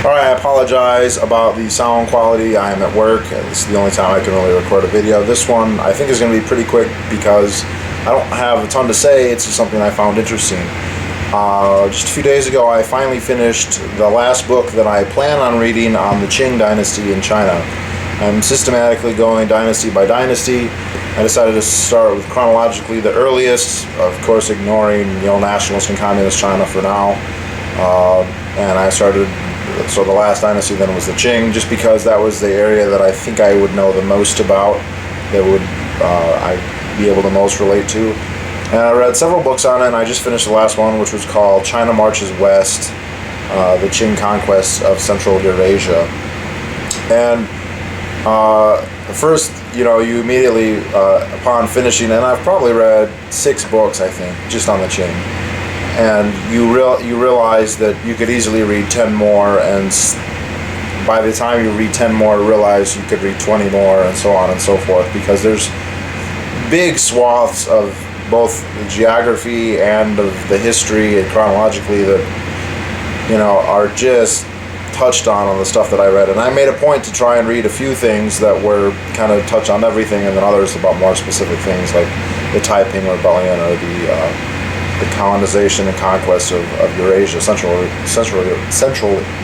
Alright, I apologize about the sound quality. I am at work, and this is the only time I can really record a video. This one I think is going to be pretty quick because I don't have a ton to say. It's just something I found interesting. Just a few days ago, I finally finished the last book that I plan on reading on the Qing Dynasty in China. I'm systematically going dynasty by dynasty. I decided to start with chronologically the earliest, of course ignoring nationalist and communist China for now. And I started, so the last dynasty then was the Qing, just because that was the area that I think I would know the most about, that would I'd be able to most relate to. And I read several books on it, and I just finished the last one, which was called China Marches West, the Qing Conquest of Central Eurasia. And first, you immediately, upon finishing, and I've probably read 6 books, I think, just on the Qing. And you realize that you could easily read 10 more, and by the time you read 10 more, realize you could read 20 more, and so on and so forth, because there's big swaths of both the geography and of the history and chronologically that are just touched on the stuff that I read. And I made a point to try and read a few things that were kind of touch on everything, and then others about more specific things like the Taiping Rebellion or the colonization and conquest of Eurasia, Central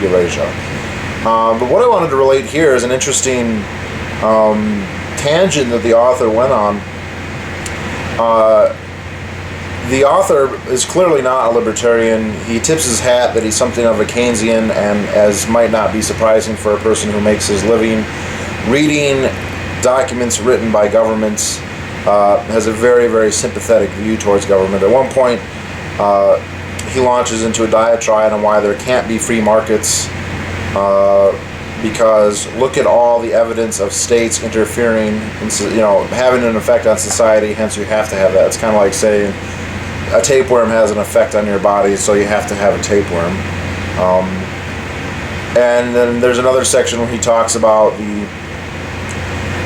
Eurasia. But what I wanted to relate here is an interesting tangent that the author went on. The author is clearly not a libertarian. He tips his hat that he's something of a Keynesian, and as might not be surprising for a person who makes his living reading documents written by governments, has a very, very sympathetic view towards government. At one point, he launches into a diatribe on why there can't be free markets, because look at all the evidence of states interfering, and having an effect on society, hence you have to have that. It's kind of like saying a tapeworm has an effect on your body, so you have to have a tapeworm. And then there's another section where he talks about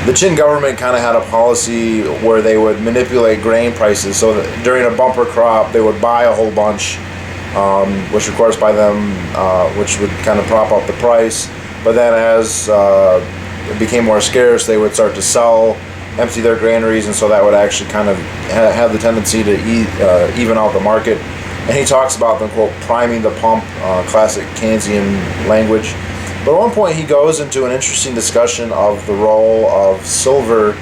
the Qing government kind of had a policy where they would manipulate grain prices, so that during a bumper crop they would buy a whole bunch, which of course by them, which would kind of prop up the price. But then as it became more scarce, they would start to sell, empty their granaries, and so that would actually kind of have the tendency to even out the market. And he talks about them, quote, priming the pump, classic Keynesian language. But at one point he goes into an interesting discussion of the role of silver,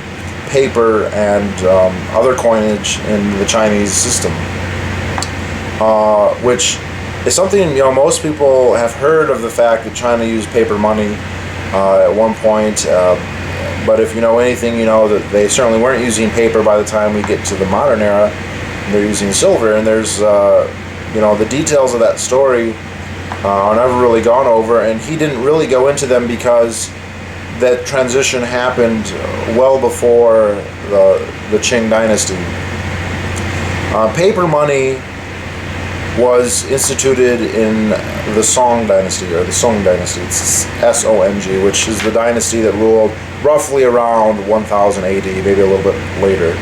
paper, and other coinage in the Chinese system, which is something, most people have heard of the fact that China used paper money at one point. But if you know anything, you know that they certainly weren't using paper by the time we get to the modern era. They're using silver, and there's, the details of that story are never really gone over, and he didn't really go into them because that transition happened well before the Qing Dynasty. Paper money was instituted in the Song Dynasty, or the Song Dynasty. It's S-O-N-G, which is the dynasty that ruled roughly around 1000 AD, maybe a little bit later.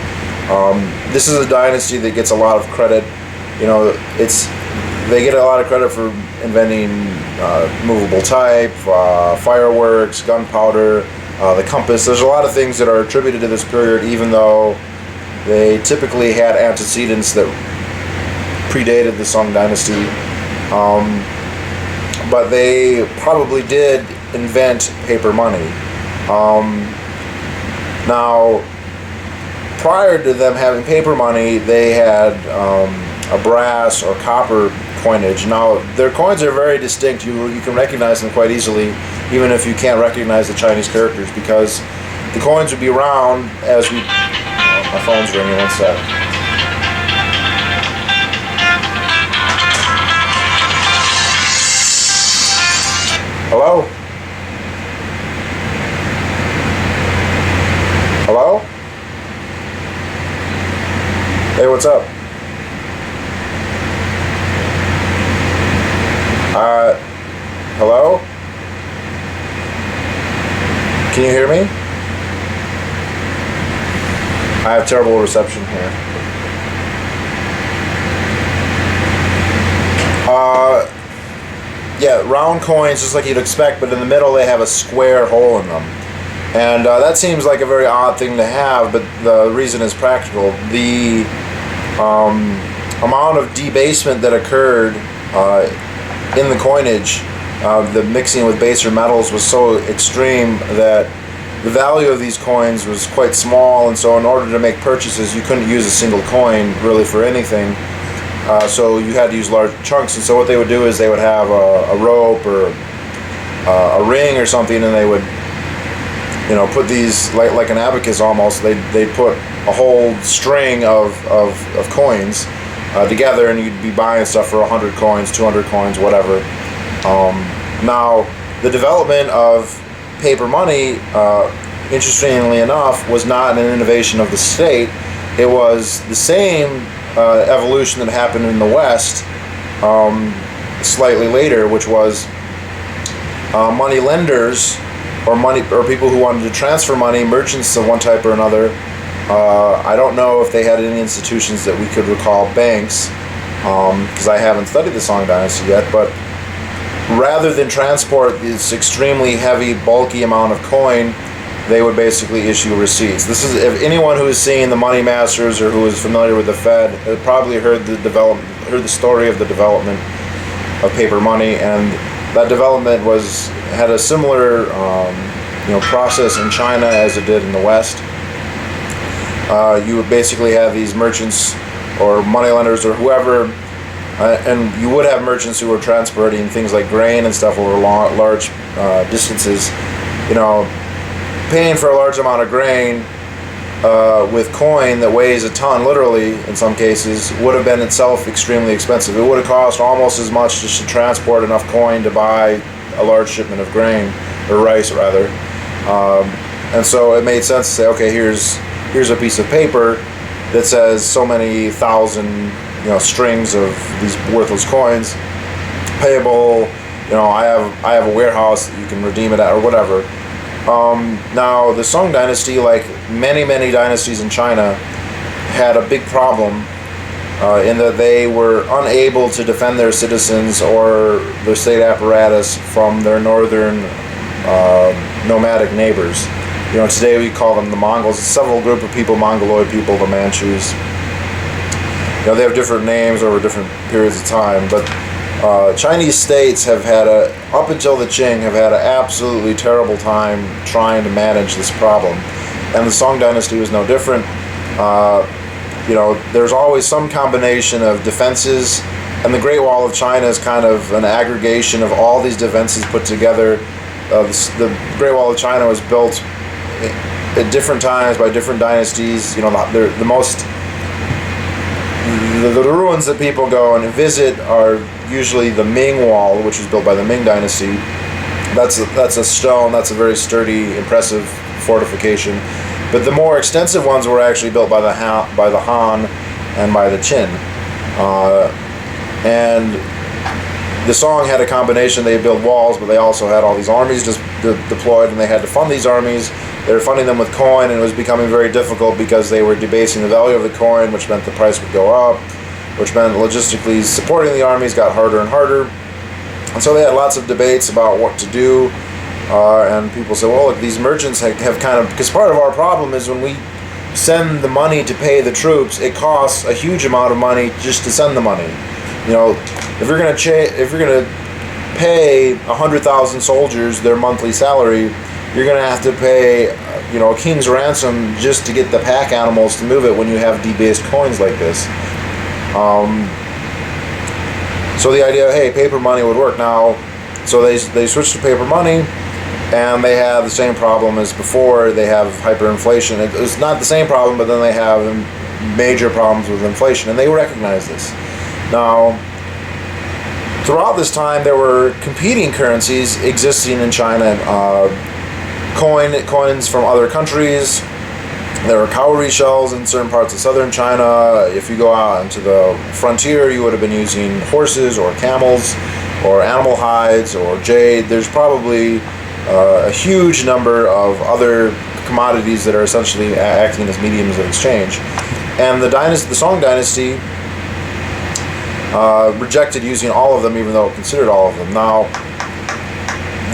This is a dynasty that gets a lot of credit. They get a lot of credit for inventing movable type, fireworks, gunpowder, the compass. There's a lot of things that are attributed to this period, even though they typically had antecedents that predated the Song Dynasty. But they probably did invent paper money. Now, prior to them having paper money, they had a brass or copper coinage. Now, their coins are very distinct. You can recognize them quite easily, even if you can't recognize the Chinese characters, because the coins would be round as we... Oh, my phone's ringing, one sec. Hello? Hello? Hey, what's up? Hello? Can you hear me? I have terrible reception here. Yeah, round coins, just like you'd expect, but in the middle they have a square hole in them. And that seems like a very odd thing to have, but the reason is practical. The amount of debasement that occurred in the coinage, the mixing with baser metals was so extreme that the value of these coins was quite small, and so in order to make purchases, you couldn't use a single coin really for anything. So you had to use large chunks, and so what they would do is they would have a rope or a ring or something, and they would, put these like an abacus almost. They'd put a whole string of coins together, and you'd be buying stuff for 100 coins, 200 coins, whatever. Now, the development of paper money, interestingly enough, was not an innovation of the state. It was the same evolution that happened in the West slightly later, which was money lenders or people who wanted to transfer money, merchants of one type or another. I don't know if they had any institutions that we could recall banks, because I haven't studied the Song Dynasty yet, but rather than transport this extremely heavy, bulky amount of coin, they would basically issue receipts. This is, if anyone who has seen the Money Masters or who is familiar with the Fed, has probably heard the story of the development of paper money, and that development had a similar process in China as it did in the West. You would basically have these merchants or moneylenders or whoever, and you would have merchants who were transporting things like grain and stuff over large distances. Paying for a large amount of grain with coin that weighs a ton, literally in some cases, would have been itself extremely expensive. It would have cost almost as much just to transport enough coin to buy a large shipment of grain, or rice rather. And so it made sense to say, okay, here's a piece of paper that says so many thousand strings of these worthless coins payable. I have a warehouse that you can redeem it at, or whatever. Now, the Song Dynasty, like many dynasties in China, had a big problem in that they were unable to defend their citizens or their state apparatus from their northern nomadic neighbors. Today we call them the Mongols. It's several group of people, Mongoloid people, the Manchus. They have different names over different periods of time, but Chinese states have had up until the Qing, have had an absolutely terrible time trying to manage this problem. And the Song Dynasty was no different. There's always some combination of defenses, and the Great Wall of China is kind of an aggregation of all these defenses put together. The Great Wall of China was built at different times by different dynasties. The ruins that people go and visit are usually the Ming Wall, which was built by the Ming Dynasty. That's a stone. That's a very sturdy, impressive fortification. But the more extensive ones were actually built by the Han and by the Qin. And the Song had a combination. They built walls, but they also had all these armies just deployed, and they had to fund these armies. They were funding them with coin, and it was becoming very difficult because they were debasing the value of the coin, which meant the price would go up, which meant logistically supporting the armies got harder and harder. And so they had lots of debates about what to do. And people said, well, look, these merchants have kind of, because part of our problem is when we send the money to pay the troops, it costs a huge amount of money just to send the money. If you're going to pay 100,000 soldiers their monthly salary, you're going to have to pay, a king's ransom just to get the pack animals to move it when you have debased coins like this. So the idea, hey, paper money would work now. So they switched to paper money, and they have the same problem as before. They have hyperinflation. It's not the same problem, but then they have major problems with inflation, and they recognize this. Now, throughout this time, there were competing currencies existing in China. Coins from other countries. There were cowrie shells in certain parts of southern China. If you go out into the frontier, you would have been using horses or camels or animal hides or jade. There's probably a huge number of other commodities that are essentially acting as mediums of exchange. And the Song Dynasty rejected using all of them, even though it considered all of them. Now,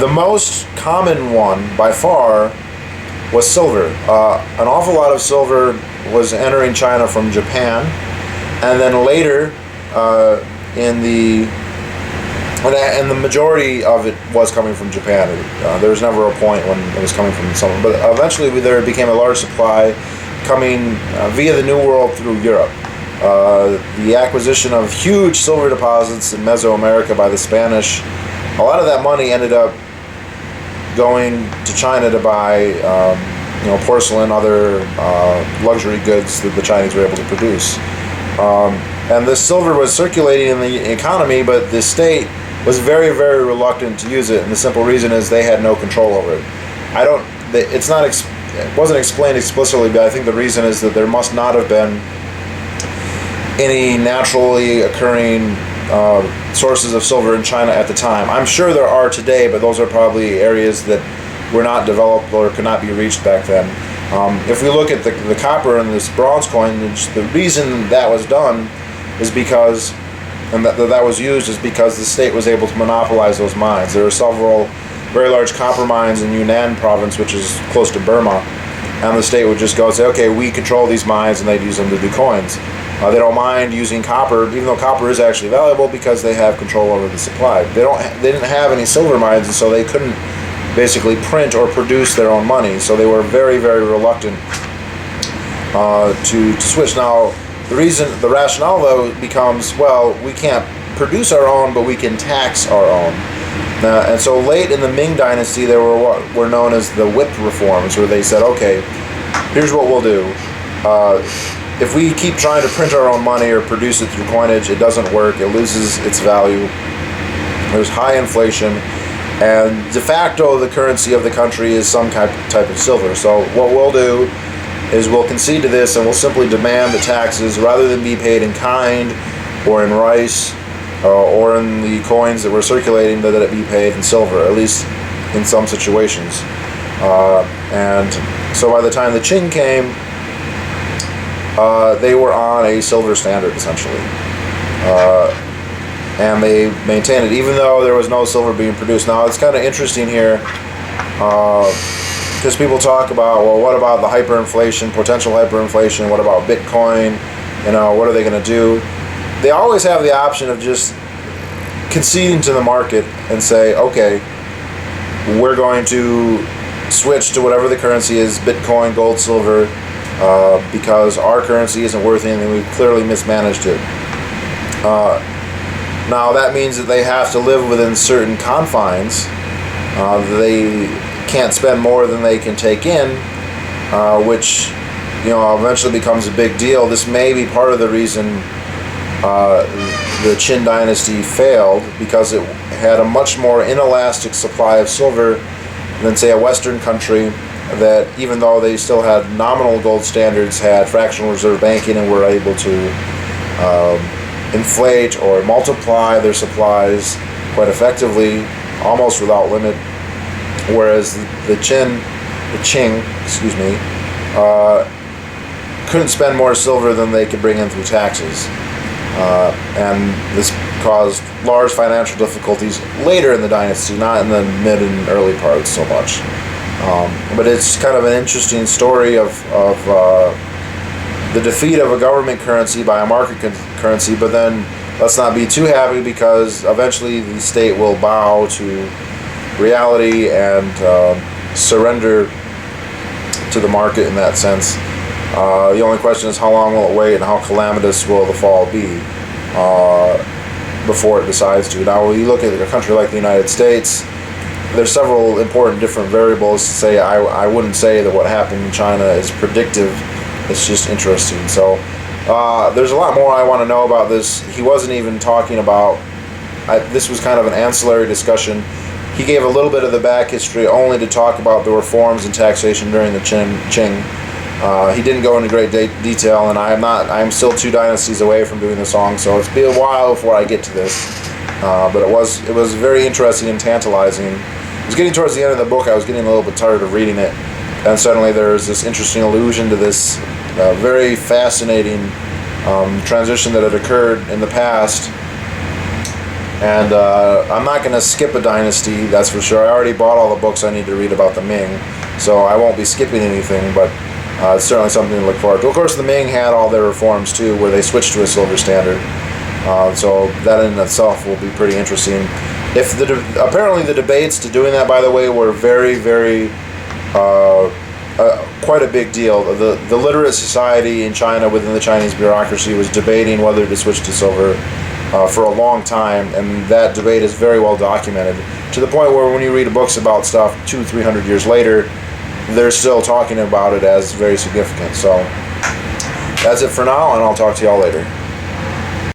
the most common one by far was silver. An awful lot of silver was entering China from Japan, and then later and the majority of it was coming from Japan. There was never a point when it was coming from someone, but eventually there became a large supply coming via the New World through Europe. The acquisition of huge silver deposits in Mesoamerica by the Spanish, a lot of that money ended up going to China to buy porcelain, other luxury goods that the Chinese were able to produce. And this silver was circulating in the economy, but the state was very, very reluctant to use it, and the simple reason is they had no control over it. It wasn't explained explicitly, but I think the reason is that there must not have been any naturally occurring sources of silver in China at the time. I'm sure there are today, but those are probably areas that were not developed or could not be reached back then. If we look at the copper and this bronze coinage, the reason that was done is because, and that was used, is because the state was able to monopolize those mines. There are several very large copper mines in Yunnan province, which is close to Burma, and the state would just go and say, okay, we control these mines, and they'd use them to do coins. They don't mind using copper, even though copper is actually valuable, because they have control over the supply. They didn't have any silver mines, and so they couldn't basically print or produce their own money. So they were very, very reluctant to switch. Now, the rationale though becomes, well, we can't produce our own, but we can tax our own. And so late in the Ming Dynasty, there were what were known as the whip reforms, where they said, okay, here's what we'll do. If we keep trying to print our own money or produce it through coinage, it doesn't work. It loses its value. There's high inflation. And de facto, the currency of the country is some type of silver. So what we'll do is we'll concede to this, and we'll simply demand the taxes, rather than be paid in kind or in rice or in the coins that were circulating, that it be paid in silver, at least in some situations. And so by the time the Qing came, they were on a silver standard, essentially. And they maintained it, even though there was no silver being produced. Now, it's kind of interesting here, because people talk about, well, what about the hyperinflation, potential hyperinflation? What about Bitcoin? What are they going to do? They always have the option of just conceding to the market and say, okay, we're going to switch to whatever the currency is, Bitcoin, gold, silver, because our currency isn't worth anything. We've clearly mismanaged it. Now, that means that they have to live within certain confines. They can't spend more than they can take in, which eventually becomes a big deal. This may be part of the reason the Qin dynasty failed, because it had a much more inelastic supply of silver than, say, a Western country that, even though they still had nominal gold standards, had fractional reserve banking and were able to inflate or multiply their supplies quite effectively, almost without limit. Whereas the Qing, couldn't spend more silver than they could bring in through taxes. And this caused large financial difficulties later in the dynasty, not in the mid and early parts so much. But it's kind of an interesting story of the defeat of a government currency by a market currency, but then let's not be too happy, because eventually the state will bow to reality and surrender to the market in that sense. The only question is, how long will it wait, and how calamitous will the fall be before it decides to. Now, when you look at a country like the United States, there's several important different variables to say. I wouldn't say that what happened in China is predictive. It's just interesting. So there's a lot more I want to know about this. He wasn't even talking about, this was kind of an ancillary discussion. He gave a little bit of the back history only to talk about the reforms in taxation during the Qing. He didn't go into great detail, and I'm still 2 dynasties away from doing the song, so it's been a while before I get to this. But it was very interesting and tantalizing. It was getting towards the end of the book. I was getting a little bit tired of reading it, and suddenly there's this interesting allusion to this very fascinating transition that had occurred in the past And I'm not going to skip a dynasty, that's for sure. I already bought all the books I need to read about the Ming, so I won't be skipping anything, but it's certainly something to look forward to. Of course, the Ming had all their reforms too, where they switched to a silver standard. So that in itself will be pretty interesting. If apparently the debates to doing that, by the way, were very, very quite a big deal. The literate society in China within the Chinese bureaucracy was debating whether to switch to silver for a long time, and that debate is very well documented, to the point where when you read books about stuff 200-300 years later, they're still talking about it as very significant. So that's it for now, and I'll talk to y'all later.